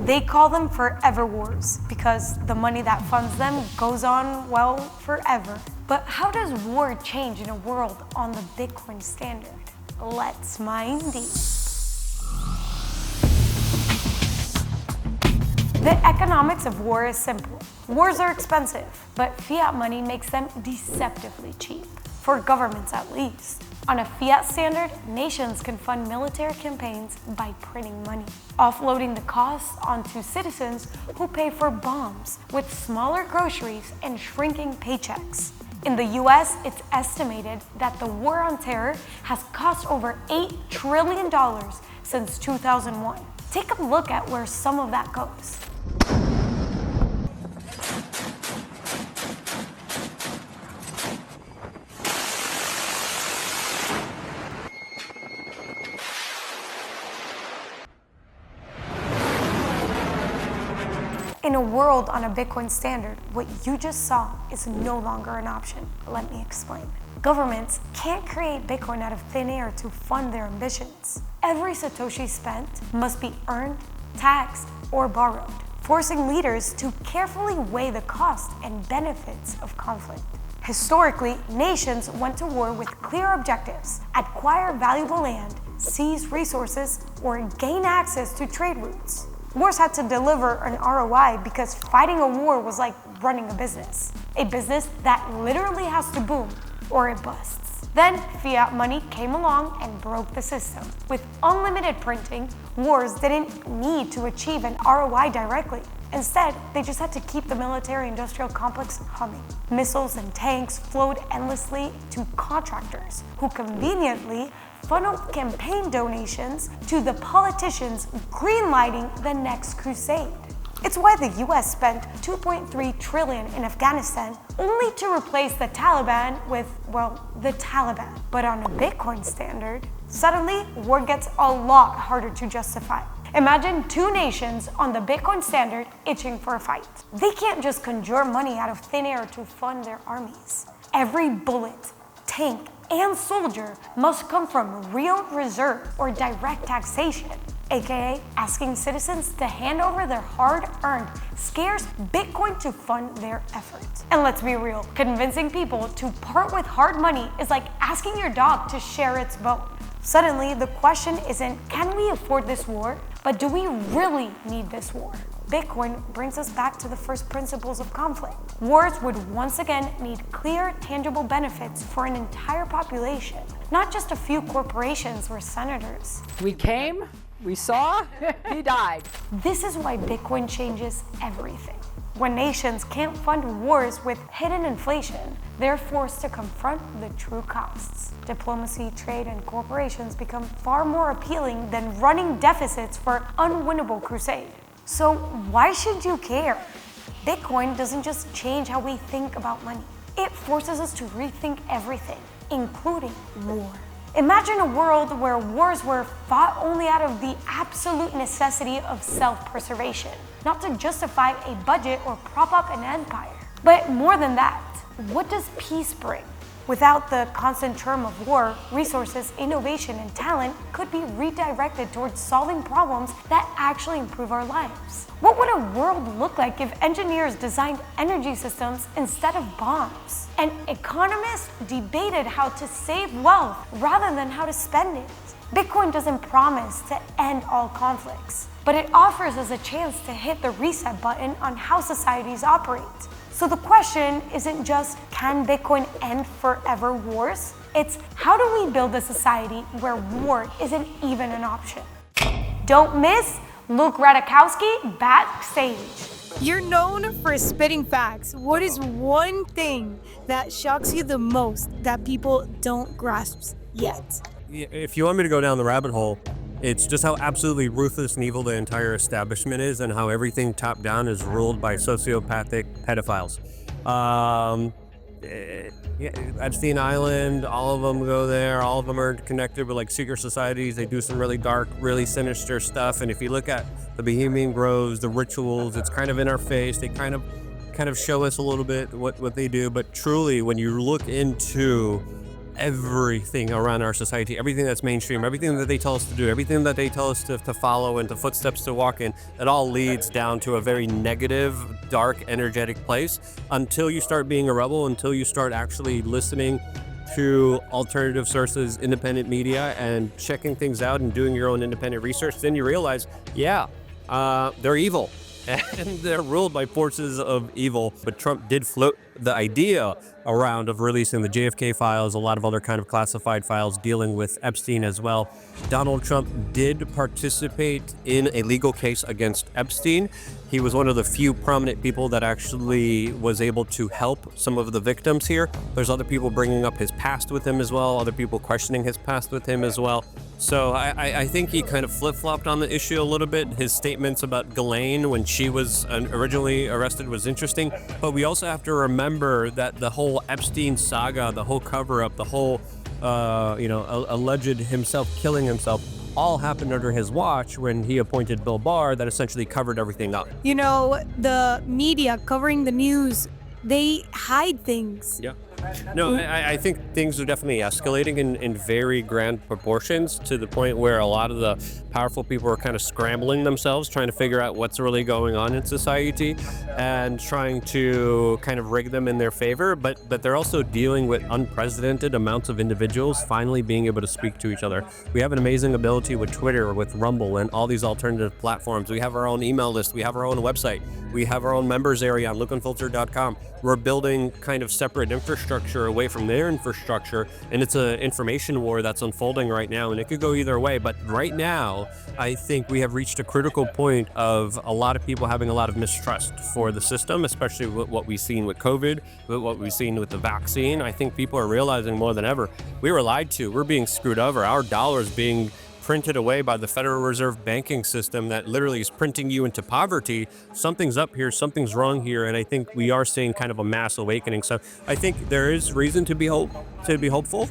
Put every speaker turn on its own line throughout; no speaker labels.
They call them forever wars because the money that funds them goes on, well, forever. But how does war change in a world on the Bitcoin standard? Let's mine deep. The economics of war is simple. Wars are expensive, but fiat money makes them deceptively cheap, for governments at least. On a fiat standard, nations can fund military campaigns by printing money, offloading the costs onto citizens who pay for bombs with smaller groceries and shrinking paychecks. In the US, it's estimated that the war on terror has cost over $8 trillion since 2001. Take a look at where some of that goes. In a world on a Bitcoin standard, what you just saw is no longer an option. Let me explain. Governments can't create Bitcoin out of thin air to fund their ambitions. Every Satoshi spent must be earned, taxed, or borrowed, forcing leaders to carefully weigh the cost and benefits of conflict. Historically, nations went to war with clear objectives: acquire valuable land, seize resources, or gain access to trade routes. Wars had to deliver an ROI because fighting a war was like running a business that literally has to boom or it busts. Then fiat money came along and broke the system. With unlimited printing, wars didn't need to achieve an ROI directly. Instead, they just had to keep the military-industrial complex humming. Missiles and tanks flowed endlessly to contractors who conveniently funneled campaign donations to the politicians greenlighting the next crusade. It's why the US spent $2.3 trillion in Afghanistan only to replace the Taliban with, well, the Taliban. But on a Bitcoin standard, suddenly war gets a lot harder to justify. Imagine two nations on the Bitcoin standard itching for a fight. They can't just conjure money out of thin air to fund their armies. Every bullet, tank, and soldier must come from real reserve or direct taxation, aka asking citizens to hand over their hard-earned, scarce Bitcoin to fund their efforts. And let's be real, convincing people to part with hard money is like asking your dog to share its bone. Suddenly, the question isn't, can we afford this war? But do we really need this war? Bitcoin brings us back to the first principles of conflict. Wars would once again need clear, tangible benefits for an entire population, not just a few corporations or senators.
We came, we saw, he died.
This is why Bitcoin changes everything. When nations can't fund wars with hidden inflation, they're forced to confront the true costs. Diplomacy, trade, and corporations become far more appealing than running deficits for unwinnable crusade. So why should you care? Bitcoin doesn't just change how we think about money. It forces us to rethink everything, including war. Imagine a world where wars were fought only out of the absolute necessity of self-preservation, not to justify a budget or prop up an empire. But more than that, what does peace bring? Without the constant term of war, resources, innovation, and talent could be redirected towards solving problems that actually improve our lives. What would a world look like if engineers designed energy systems instead of bombs? And economists debated how to save wealth rather than how to spend it. Bitcoin doesn't promise to end all conflicts, but it offers us a chance to hit the reset button on how societies operate. So the question isn't just, can Bitcoin end forever wars? It's, how do we build a society where war isn't even an option? Don't miss Luke Rudkowski Backstage.
You're known for spitting facts. What is one thing that shocks you the most that people don't grasp yet?
If you want me to go down the rabbit hole, it's just how absolutely ruthless and evil the entire establishment is, and how everything top down is ruled by sociopathic pedophiles. Epstein Island, all of them go there. All of them are connected with like secret societies. They do some really dark, really sinister stuff. And if you look at the Bohemian Groves, the rituals, it's kind of in our face. They kind of show us a little bit what they do. But truly, when you look into everything around our society, everything that's mainstream, everything that they tell us to do, everything that they tell us to follow and the footsteps to walk in, it all leads down to a very negative, dark, energetic place until you start being a rebel, until you start actually listening to alternative sources, independent media, and checking things out and doing your own independent research. Then you realize, they're evil. And they're ruled by forces of evil. But Trump did float the idea around of releasing the JFK files, a lot of other kind of classified files dealing with Epstein as well. Donald Trump did participate in a legal case against Epstein. He was one of the few prominent people that actually was able to help some of the victims here. There's other people bringing up his past with him as well, other people questioning his past with him as well. So I think he kind of flip-flopped on the issue a little bit. His statements about Ghislaine when she was originally arrested was interesting, but we also have to remember that the whole Epstein saga, the whole cover-up, the whole, alleged himself killing himself, all happened under his watch when he appointed Bill Barr that essentially covered everything up.
You know, the media covering the news, they hide things.
Yeah. No, I think things are definitely escalating in very grand proportions to the point where a lot of the powerful people are kind of scrambling themselves, trying to figure out what's really going on in society and trying to kind of rig them in their favor. But they're also dealing with unprecedented amounts of individuals finally being able to speak to each other. We have an amazing ability with Twitter, with Rumble, and all these alternative platforms. We have our own email list. We have our own website. We have our own members area on lookunfiltered.com. We're building kind of separate infrastructure away from their infrastructure, and it's an information war that's unfolding right now, and it could go either way. But right now, I think we have reached a critical point of a lot of people having a lot of mistrust for the system, especially with what we've seen with COVID, with what we've seen with the vaccine. I think people are realizing more than ever, we were lied to. We're being screwed over. Our dollars being printed away by the Federal Reserve banking system that literally is printing you into poverty. Something's up here, something's wrong here, and I think we are seeing kind of a mass awakening. So I think there is reason to be hopeful,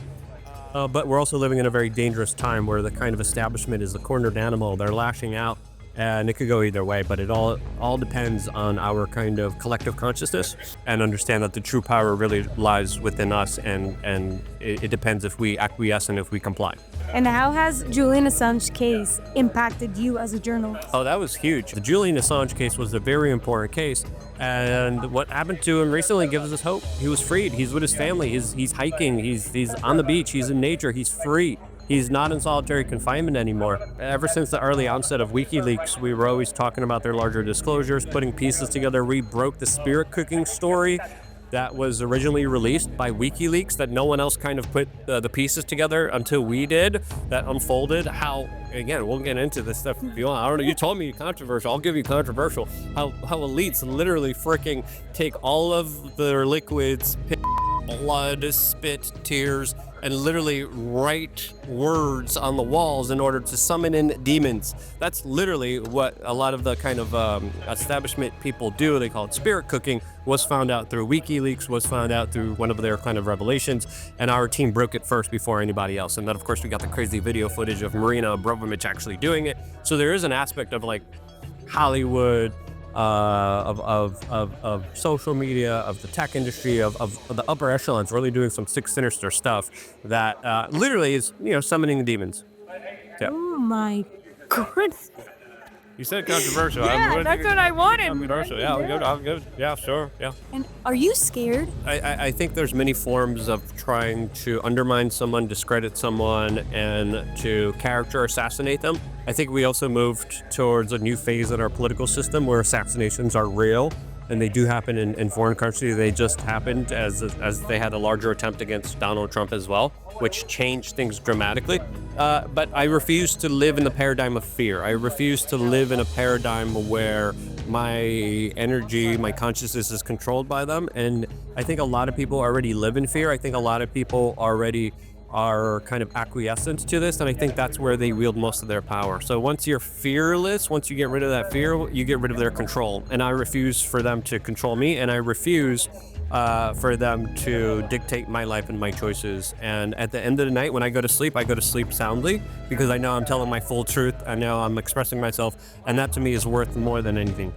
but we're also living in a very dangerous time where the kind of establishment is the cornered animal. They're lashing out, and it could go either way, but it all depends on our kind of collective consciousness and understand that the true power really lies within us, and it depends if we acquiesce and if we comply.
And how has Julian Assange case impacted you as a journalist?
Oh, that was huge. The Julian Assange case was a very important case, and what happened to him recently gives us hope. He was freed. He's with his family. He's hiking. He's on the beach. He's in nature. He's free. He's not in solitary confinement anymore. Ever since the early onset of WikiLeaks, we were always talking about their larger disclosures, putting pieces together. We broke the spirit cooking story that was originally released by WikiLeaks that no one else kind of put the pieces together until we did. That unfolded how, again, we'll get into this stuff if you want. I don't know, you told me controversial, I'll give you controversial. How elites literally freaking take all of their liquids, blood, spit, tears, and literally write words on the walls in order to summon in demons. That's literally what a lot of the kind of establishment people do. They call it spirit cooking. Was found out through WikiLeaks, was found out through one of their kind of revelations, and our team broke it first before anybody else. And then, of course, we got the crazy video footage of Marina Abramovich actually doing it. So there is an aspect of like Hollywood, of social media, of the tech industry, of the upper echelons really doing some sinister stuff that literally is, summoning the demons. Yeah.
Oh my goodness.
You said controversial.
Yeah, that's what I wanted.
Controversial. Yeah, I'm good. Yeah, sure. Yeah.
And are you scared?
I think there's many forms of trying to undermine someone, discredit someone, and to character assassinate them. I think we also moved towards a new phase in our political system where assassinations are real, and they do happen in foreign countries. They just happened as they had a larger attempt against Donald Trump as well, which changed things dramatically. But I refuse to live in the paradigm of fear. I refuse to live in a paradigm where my energy, my consciousness is controlled by them. And I think a lot of people already live in fear. I think a lot of people already are kind of acquiescent to this, and I think that's where they wield most of their power. So once you're fearless, once you get rid of that fear, you get rid of their control. And I refuse for them to control me, and I refuse for them to dictate my life and my choices. And at the end of the night, when I go to sleep soundly, because I know I'm telling my full truth. I know I'm expressing myself, and that to me is worth more than anything.